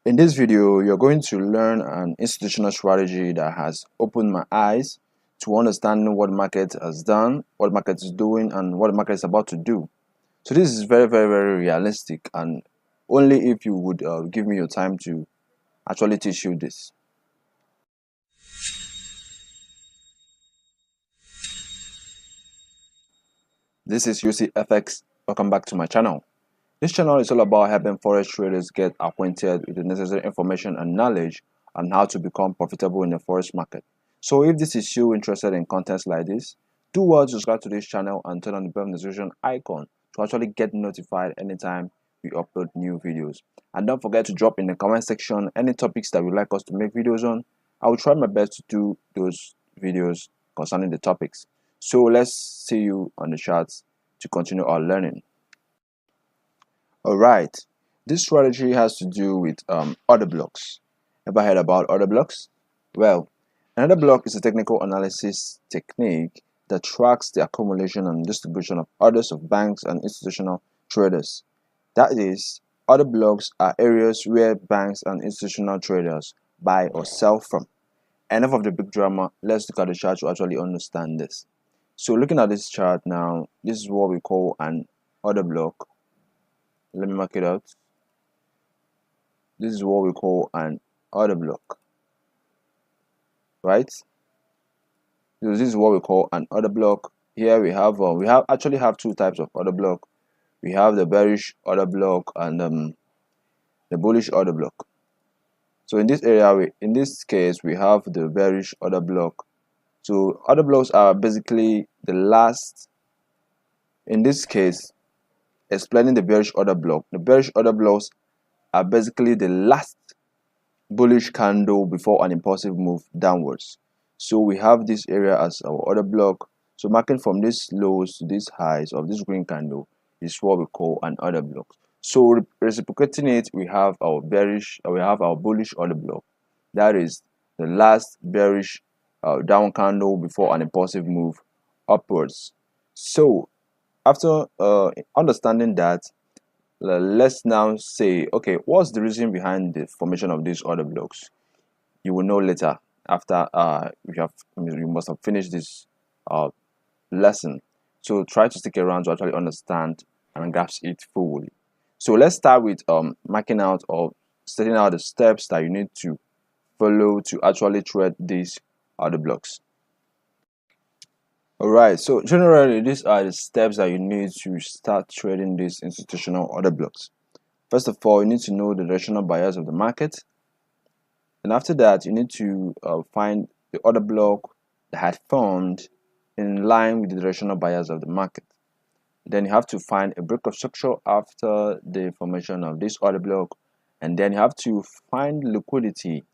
In this video, you're going to learn an institutional strategy that has opened my eyes to understanding what the market has done, what the market is doing, and what the market is about to do. So this is very realistic, and only if you would give me your time to actually teach you this. This is UCFX. Welcome back to my channel. This channel is all about helping forex traders get acquainted with the necessary information and knowledge on how to become profitable in the forex market. So if this is you interested in contents like this, do well to subscribe to this channel and turn on the bell notification icon to actually get notified anytime we upload new videos. And don't forget to drop in the comment section any topics that you'd like us to make videos on. I will try my best to do those videos concerning the topics. So let's see you on the charts to continue our learning. Alright, this strategy has to do with order blocks. Ever heard about order blocks? Well, an order block is a technical analysis technique that tracks the accumulation and distribution of orders of banks and institutional traders. That is, order blocks are areas where banks and institutional traders buy or sell from. Enough of the big drama, let's look at the chart to actually understand this. So looking at this chart now, this is what we call an order block. Let me mark it out. This is what we call an order block, right? So this is what we call an order block. Here we have actually have two types of order block. We have the bearish order block and the bullish order block. So in this area, in this case, we have the bearish order block. So order blocks are basically the last. In this case, explaining the bearish order block. The bearish order blocks are basically the last bullish candle before an impulsive move downwards. So we have this area as our order block. So marking from these lows to these highs of this green candle is what we call an order block. So reciprocating it, we have our bullish order block. That is the last bearish down candle before an impulsive move upwards. So after understanding that, let's now say, okay, what's the reason behind the formation of these order blocks? You will know later after you must have finished this lesson. So try to stick around to actually understand and grasp it fully. So let's start with marking out or setting out the steps that you need to follow to actually trade these order blocks. Alright, so generally these are the steps that you need to start trading these institutional order blocks. First of all, you need to know the directional bias of the market, and after that you need to find the order block that had formed in line with the directional bias of the market. Then you have to find a break of structure after the formation of this order block, and then you have to find liquidity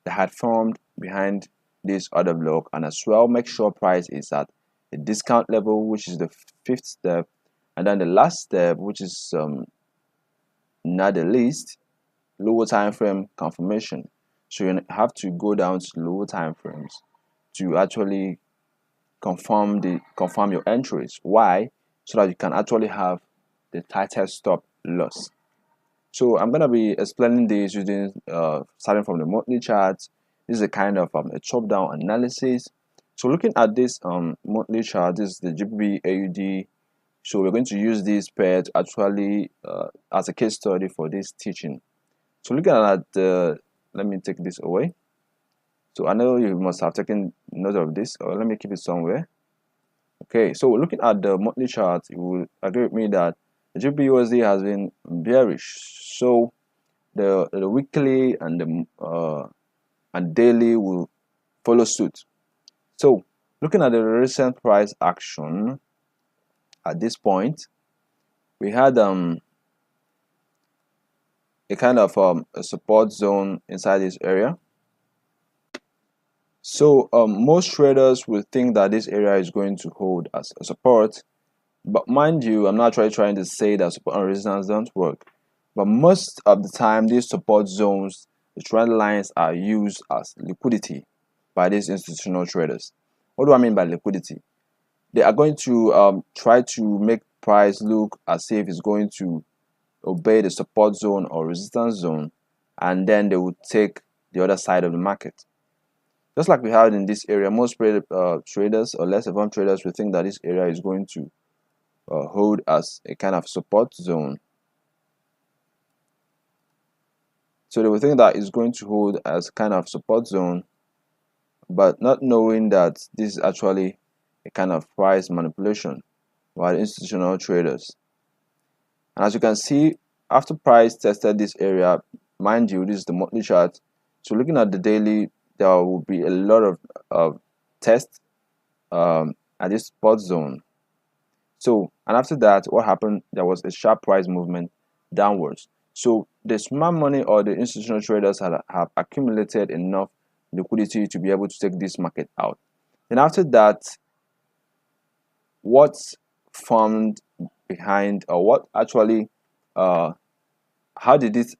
that had formed behind this order block, and as well make sure price is at a discount level, which is the fifth step, and then the last step, which is not the least, lower time frame confirmation. So you have to go down to lower time frames to actually confirm your entries. Why? So that you can actually have the tightest stop loss. So I'm gonna be explaining this using starting from the monthly charts. This is a kind of a top-down analysis. So looking at this monthly chart, this is the GBP AUD. So we're going to use this pair to actually as a case study for this teaching. So looking at let me take this away. So I know you must have taken note of this, or let me keep it somewhere. Okay, so looking at the monthly chart, you will agree with me that the GBP USD has been bearish. So the weekly and the daily will follow suit. So looking at the recent price action at this point, we had a kind of a support zone inside this area. So most traders will think that this area is going to hold as a support, but mind you, I'm not trying to say that support and resistance don't work, but most of the time these support zones, the trend lines, are used as liquidity by these institutional traders. What do I mean by liquidity? They are going to try to make price look as if it's going to obey the support zone or resistance zone, and then they would take the other side of the market. Just like we had in this area, most traders or less advanced traders will think that this area is going to hold as a kind of support zone. So they will think that it's going to hold as kind of support zone, but not knowing that this is actually a kind of price manipulation by the institutional traders. And as you can see, after price tested this area, mind you, this is the monthly chart. So looking at the daily, there will be a lot of tests at this support zone. So, and after that, what happened? There was a sharp price movement downwards. So the smart money or the institutional traders have accumulated enough liquidity to be able to take this market out. Then after that, what's formed behind, or what actually how did this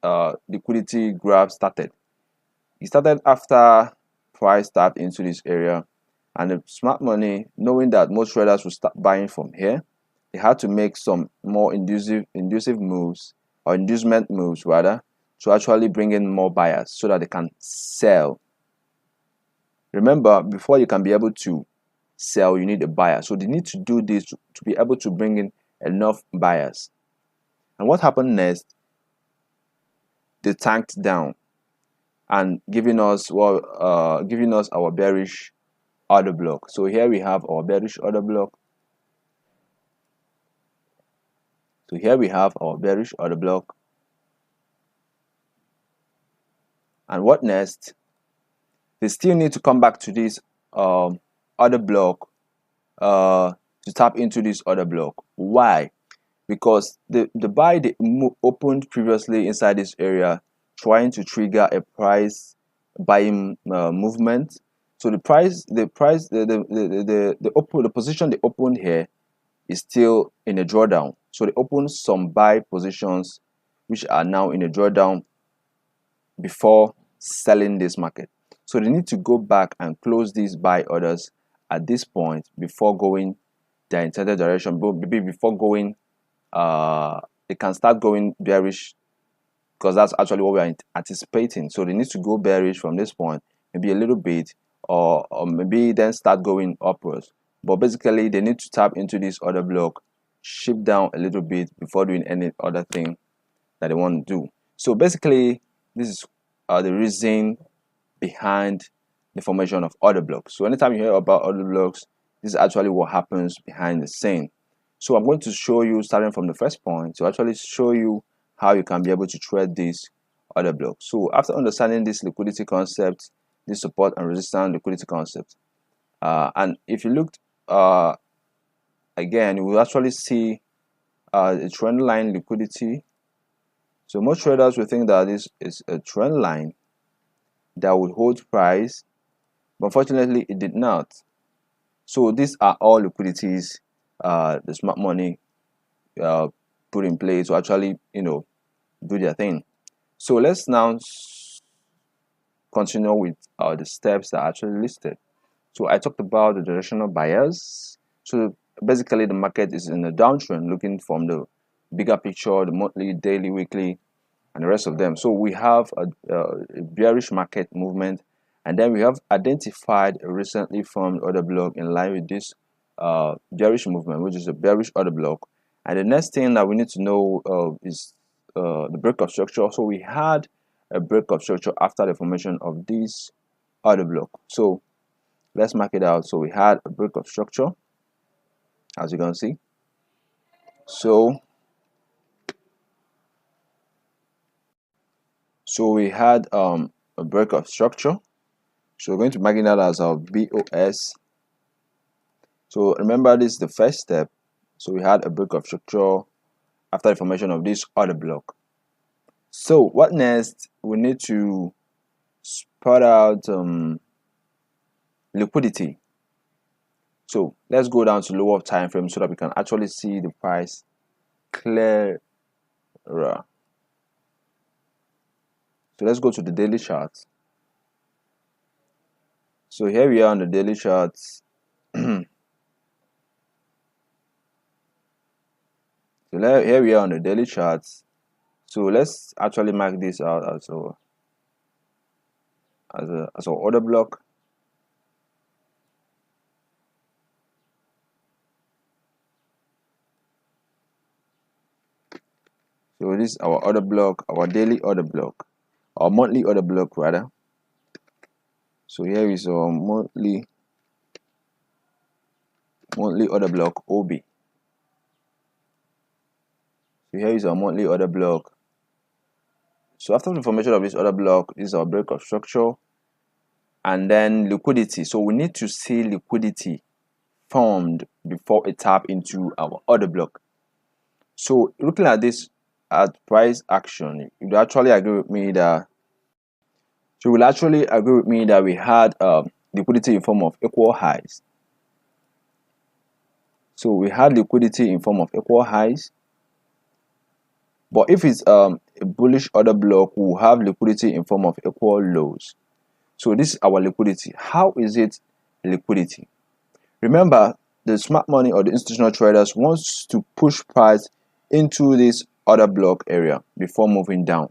liquidity grab started? It started after price tapped into this area, and the smart money, knowing that most traders will start buying from here, they had to make some more inducive moves, or inducement moves rather, to actually bring in more buyers so that they can sell. Remember, before you can be able to sell, you need a buyer. So they need to do this to be able to bring in enough buyers. And what happened next? They tanked down and giving us our bearish order block. So here we have our bearish order block. So here we have our bearish order block. And what next? They still need to come back to this order block to tap into this order block. Why? Because the buy they opened previously inside this area, trying to trigger a price buying movement. So the position they opened here is still in a drawdown. So they opened some buy positions which are now in a drawdown before selling this market. So they need to go back and close these buy orders at this point before going their intended direction, but maybe before going they can start going bearish, because that's actually what we are anticipating. So they need to go bearish from this point, maybe a little bit, or maybe then start going upwards. But basically they need to tap into this order block, shift down a little bit before doing any other thing that they want to do. So basically this is the reason behind the formation of order blocks. So anytime you hear about order blocks, this is actually what happens behind the scene. So I'm going to show you, starting from the first point, to actually show you how you can be able to trade this order block. So after understanding this liquidity concept, this support and resistance liquidity concept, and if you looked again, you will actually see a trend line liquidity. So most traders will think that this is a trend line that would hold price, but unfortunately it did not. So these are all liquidities the smart money put in place to actually do their thing. So let's now continue with the steps that are actually listed. So I talked about the directional buyers. So basically the market is in a downtrend, looking from the bigger picture, the monthly, daily, weekly, and the rest of them. So we have a bearish market movement, and then we have identified a recently formed order block in line with this bearish movement, which is a bearish order block. And the next thing that we need to know is the break of structure. So we had a break of structure after the formation of this order block. So let's mark it out. So we had a break of structure, as you can see. So we had a break of structure. So we're going to mark it out as our BOS. So remember, this is the first step. So we had a break of structure after the formation of this order block. So what next? We need to spread out liquidity. So let's go down to lower time frame so that we can actually see the price clearer. So let's go to the daily chart. So here we are on the daily charts. So here we are on the daily charts. So let's actually mark this out as our as our order block. So this is our order block, our daily order block, our monthly order block rather. So here is our monthly order block OB. So here is our monthly order block. So after the formation of this order block, this is our break of structure, and then liquidity. So we need to see liquidity formed before it tap into our order block. So looking at this at price action, you will actually agree with me that we had liquidity in form of equal highs. So we had liquidity in form of equal highs. But if it's a bullish order block, we'll have liquidity in form of equal lows. So this is our liquidity. How is it liquidity? Remember, the smart money or the institutional traders wants to push price into this order block area before moving down.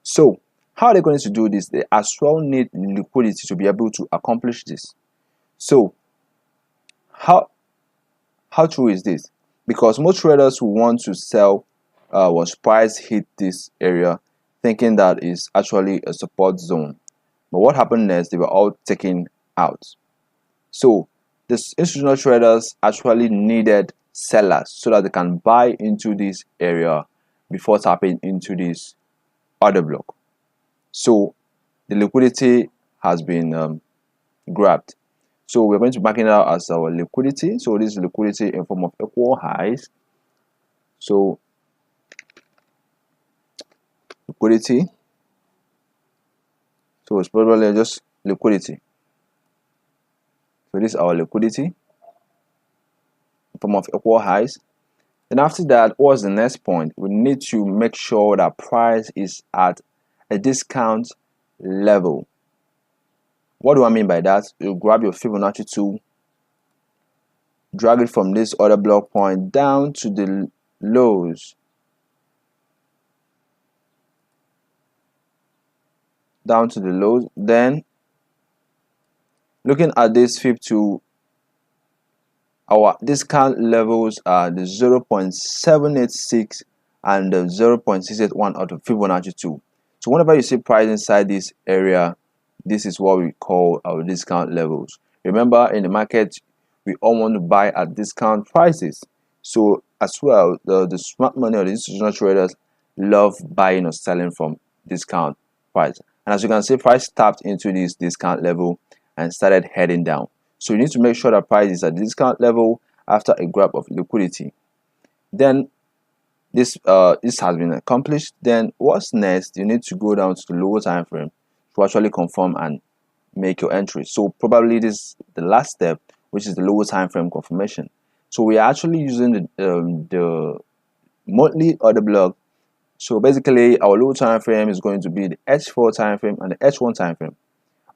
So how are they going to do this? They as well need liquidity to be able to accomplish this. So how true is this? Because most traders who want to sell once price hit this area, thinking that is actually a support zone. But what happened next? They were all taken out. So the institutional traders actually needed sellers so that they can buy into this area before tapping into this order block. So the liquidity has been grabbed. So we're going to mark it out as our liquidity. So this is liquidity in form of equal highs. So liquidity. So it's probably just liquidity. So this is our liquidity in form of equal highs. Then after that, what's the next point? We need to make sure that price is at a discount level. What do I mean by that? You grab your Fibonacci tool, drag it from this order block point down to the lows. Down to the lows. Then looking at this Fib tool, our discount levels are the 0.786 and the 0.681 out of Fibonacci tool. So whenever you see price inside this area, this is what we call our discount levels. Remember, in the market, we all want to buy at discount prices. So as well, the smart money or the institutional traders love buying or selling from discount price. And as you can see, price tapped into this discount level and started heading down. So you need to make sure that price is at discount level after a grab of liquidity. Then this has been accomplished. Then what's next? You need to go down to the lower time frame to actually confirm and make your entry. So probably this is the last step, which is the lower time frame confirmation. So we are actually using the monthly order block. So basically our lower time frame is going to be the H4 time frame and the H1 time frame.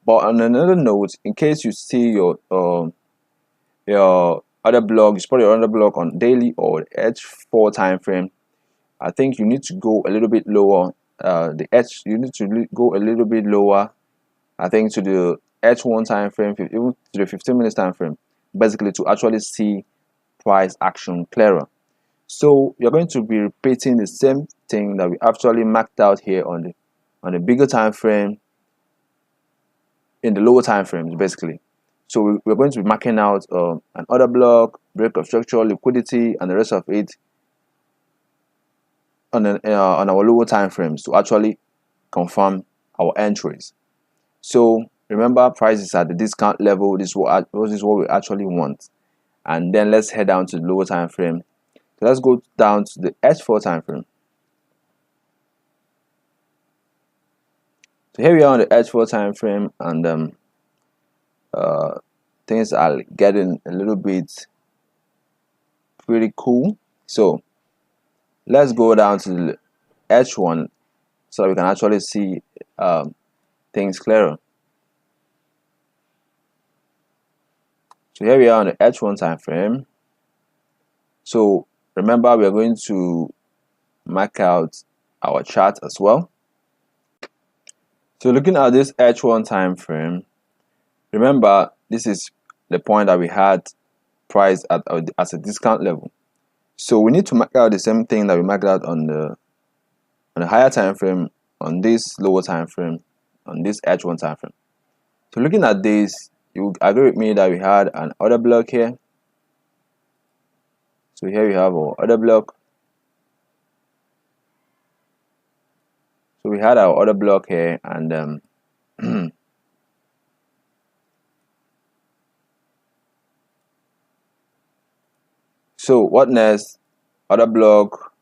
But on another note, in case you see your other block, you spot your other block on daily or H4 time frame, I think you need to go a little bit lower. You need to go a little bit lower, I think, to the H1 time frame, even to the 15 minutes time frame, basically to actually see price action clearer. So you're going to be repeating the same thing that we actually marked out here on the bigger time frame in the lower time frames, basically. So we're going to be marking out an order block, break of structure, liquidity, and the rest of it on our lower time frames to actually confirm our entries. So remember, price is at the discount level. This is what we actually want. And then let's head down to the lower time frame. So let's go down to the H4 time frame. So here we are on the H4 time frame, and things are getting a little bit pretty cool. So let's go down to the H1 so that we can actually see things clearer. So here we are on the H1 time frame. So remember, we are going to mark out our chart as well. So looking at this H1 time frame, remember this is the point that we had priced at as a discount level. So we need to mark out the same thing that we marked out on the higher time frame, on this lower time frame, on this H1 time frame. So looking at this, you agree with me that we had an order block here. So here we have our order block. So we had our order block here, and so what next? Order block.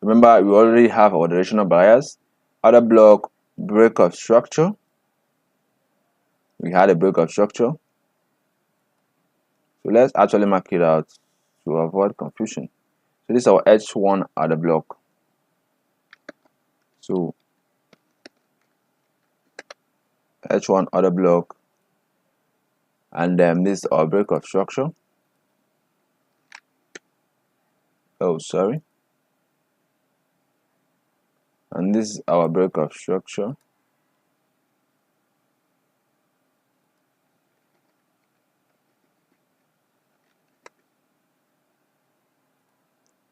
Remember, we already have our directional bias. Order block, break of structure. We had a break of structure. So let's actually mark it out to avoid confusion. So this is our H1 order block. So H1 order block, and then this is our break of structure. Oh, sorry. And this is our break of structure.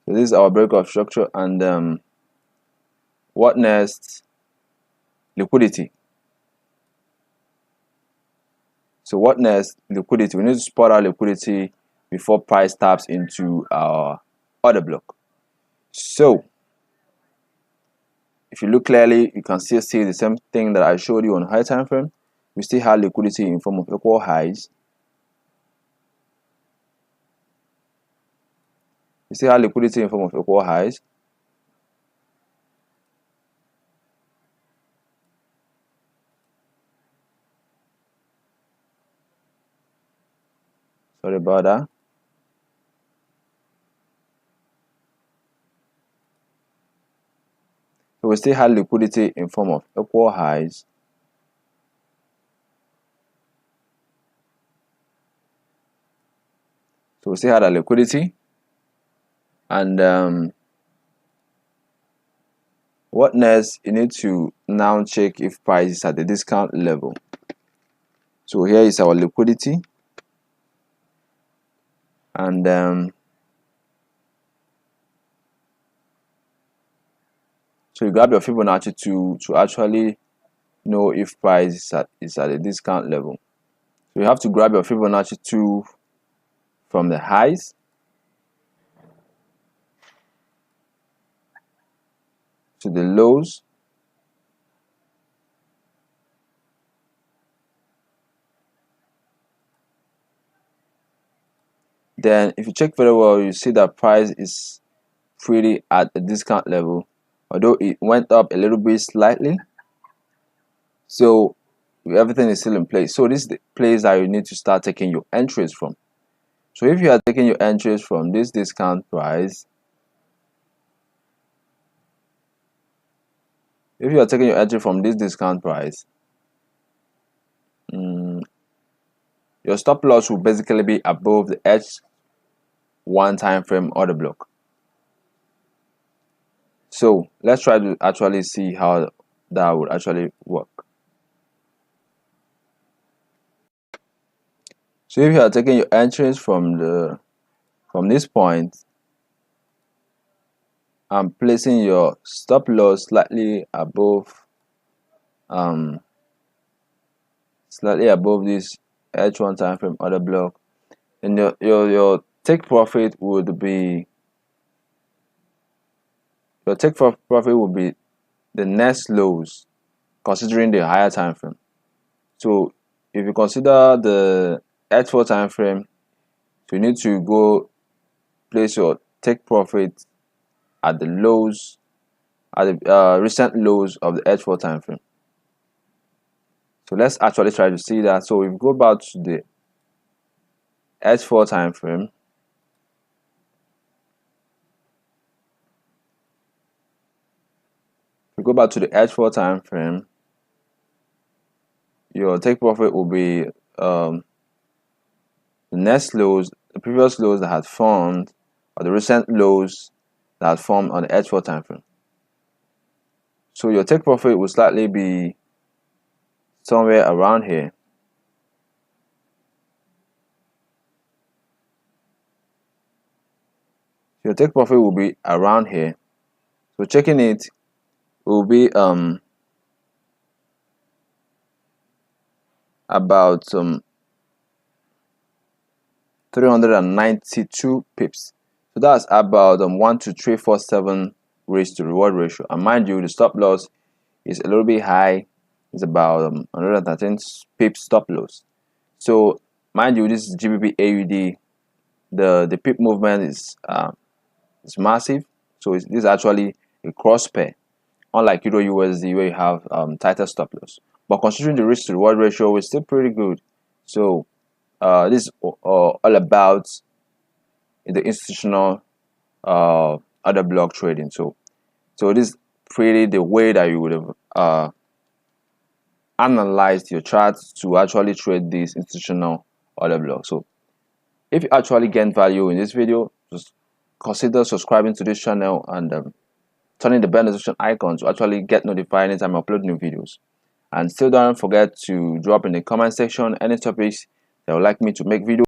So this is our break of structure, and what next? Liquidity. So what next? Liquidity. We need to spot our liquidity before price taps into our order block. So if you look clearly, you can still see the same thing that I showed you on high time frame. We still have liquidity in form of equal highs. We still have liquidity in form of equal highs. Sorry about that. So we still have liquidity in form of equal highs. So we still had a liquidity, and what next? You need to now check if price is at the discount level. So here is our liquidity, and so you grab your Fibonacci to actually know if price is at a discount level. So you have to grab your Fibonacci 2 from the highs to the lows, then if you check very well, you see that price is pretty at a discount level, although it went up a little bit slightly. So everything is still in place. So this is the place that you need to start taking your entries from. So if you are taking your entries from this discount price, your stop loss will basically be above the H1 time frame order block. So let's try to actually see how that would actually work. So if you are taking your entries from this point and placing your stop loss slightly above this H1 time frame order block, then your take profit would be the next lows considering the higher time frame. So if you consider the H4 time frame, so you need to go place your take profit at the lows, at the recent lows of the H4 time frame. So let's actually try to see that. So if we go back to the H4 time frame, your take profit will be the next lows, the previous lows that had formed, or the recent lows that had formed on the H4 time frame. So your take profit will slightly be somewhere around here. Your take profit will be around here. So checking it will be about 392 pips. So that's about 1 to 347 risk to reward ratio. And mind you, the stop loss is a little bit high. It's about 113 pips stop loss. So mind you, this is GBP AUD. The pip movement is massive. So this is actually a cross pair, unlike Euro USD where you have tighter stop loss. But considering the risk to reward ratio is still pretty good. So this is all about the institutional other block trading. So this is pretty the way that you would have analyzed your charts to actually trade this institutional order block. So if you actually gain value in this video, just consider subscribing to this channel and turning the bell notification icon to actually get notified anytime I upload new videos. And still don't forget to drop in the comment section any topics that you would like me to make videos